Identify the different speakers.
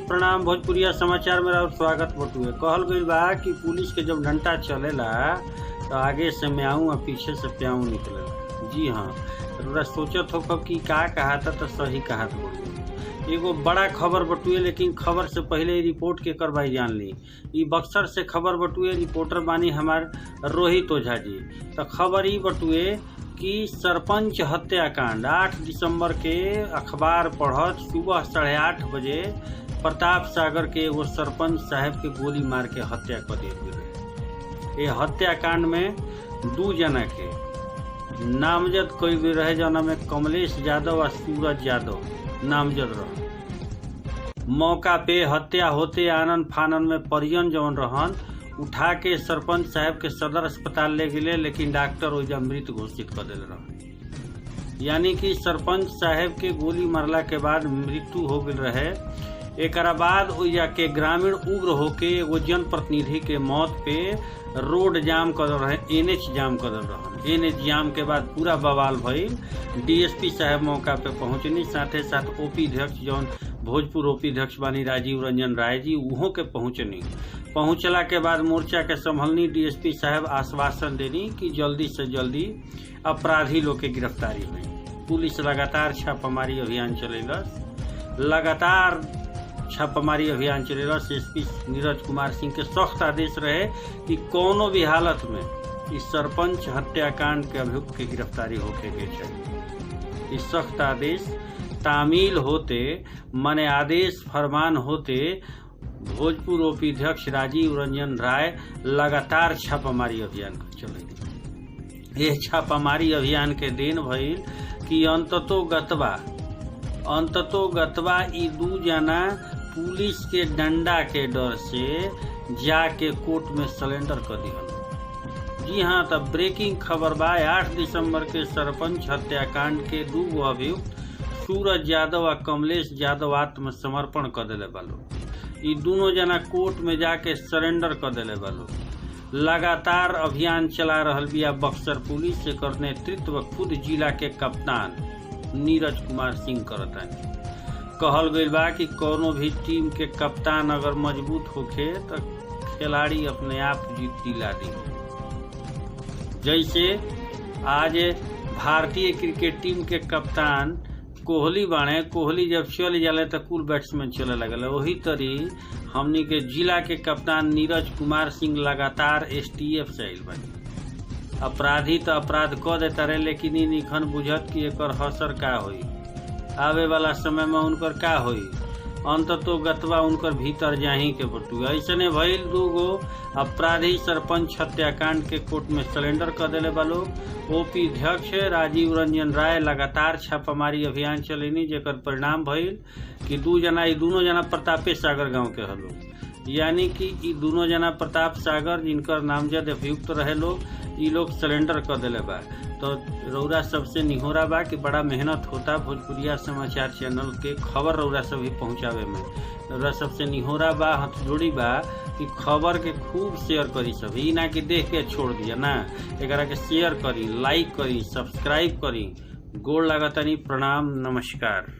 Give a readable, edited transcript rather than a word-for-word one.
Speaker 1: प्रणाम। भोजपुरिया समाचार में और स्वागत बटुए। कहल गई बा कि पुलिस के जब डंडा चलेला तो आगे से म्याऊं और पीछे से प्याऊं निकलेला। जी हाँ, थोड़ा सोचत हो कि का कहा था तो सही कहा था। एगो बड़ा खबर बटुए, लेकिन खबर से पहले रिपोर्ट के करवाई जान ली। ई बक्सर से खबर बटुए, रिपोर्टर बानी हमार रोहित ओझा जी। तो खबर ई बटुए कि सरपंच हत्याकांड 8 दिसंबर के अखबार पढ़त सुबह 8:30 बजे प्रताप सागर के एगो सरपंच साहब के गोली मार के हत्या कर दिया गई। ये हत्याकांड में 2 जना के नामजद कई गई रहे, जना में कमलेश यादव और सूरज यादव नामजद रहे। मौका पे हत्या होते आनन फानन में परिजन जवन रहन उठा के सरपंच साहब के सदर अस्पताल ले गए, लेकिन डॉक्टर ओइजा मृत घोषित कर दिल रहे। यानी कि सरपंच साहब के गोली मारला के बाद मृत्यु हो गई रहे। एक बाद ओइजा के ग्रामीण उग्र होके एगो जनप्रतिनिधि के मौत पे रोड जाम कर रहे, एनएच जाम कर रहे। एनएच जाम के बाद पूरा बवाल भइल। डीएसपी साहब मौका पे पहुंचनी, साथे साथ ओपी अध्यक्ष जौन भोजपुर ओपी अध्यक्ष बानी राजीव रंजन राय जी, उहों के पहुंचनी। पहुंचला के बाद मोर्चा के संभलनी। डीएसपी साहब आश्वासन देनी कि जल्दी से जल्दी अपराधी लोग के गिरफ्तारी हुई। पुलिस लगातार छापामारी अभियान चलेलस, लगातार छापामारी अभियान चलेलस। एसपी नीरज कुमार सिंह के सख्त आदेश रहे कि कोनो भी हालत में इस सरपंच हत्याकांड के अभियुक्त की गिरफ्तारी होके के चाहिए। इस सख्त आदेश तामील होते माने आदेश फरमान होते भोजपुर ओपी अध्यक्ष राजीव रंजन राय लगातार छापामारी अभियान चले। यह छापामारी अभियान के देन भइल कि अंततो गतवा ई 2 जना पुलिस के डंडा के डर से जाके कोर्ट में सरेंडर कर दिया। जी हाँ, तब ब्रेकिंग खबर बा। 8 दिसंबर के सरपंच हत्याकांड के 2 अभियुक्त सूरज यादव और कमलेश यादव आत्मसमर्पण कर दिले बालो। ये दोनों जना कोर्ट में जाके सरेंडर कर दिले बालो। लगातार अभियान चला रहल बिया बक्सर पुलिस। एकर नेतृत्व खुद जिला के कप्तान नीरज कुमार सिंह करतानी। कहल गई बा कि कोनो भी टीम के कप्तान अगर मजबूत होखे तो खिलाड़ी अपने आप जीत दिला दी। जैसे आज भारतीय क्रिकेट टीम के कप्तान कोहली बाणे, कोहली जब चल जाले तो कुल बैट्समैन चले लगल। वही तरी हमनी के जिला के कप्तान नीरज कुमार सिंह लगातार एसटीएफ से आइल बानी। अपराधी तो अपराध क देता रहे, लेकिन इ निखन बुझत कि एकर असर का होई, आवे वाला समय में उनकर का होई। अंततो गतवा उनकर भीतर जाही के बटुआ। ऐसने भइल 2 गो अपराधी सरपंच हत्याकांड के कोर्ट में सरेंडर कर दिले बालो। ओपी अध्यक्ष राजीव रंजन राय लगातार छापामारी अभियान चलेनी, जेकर परिणाम भइल कि 2 जना, ये दोनों जना प्रतापे सागर गांव के हलो। यानी कि ये दोनों जना प्रताप सागर जिनकर नामजद अभियुक्त रहे लोग, ये लोग सरेंडर कर दिले बा। तो रौरा सबसे निहोरा बा कि बड़ा मेहनत होता भोजपुरिया समाचार चैनल के खबर रौरा सब भी पहुंचावे में। रौरा सबसे निहोरा बा, हाथ जोड़ी बा कि खबर के खूब शेयर करी। सब ही ना कि देख के छोड़ दिया ना, एकरा के शेयर करी, लाइक करी, सब्सक्राइब करी। गोड़ लागतानी। प्रणाम, नमस्कार।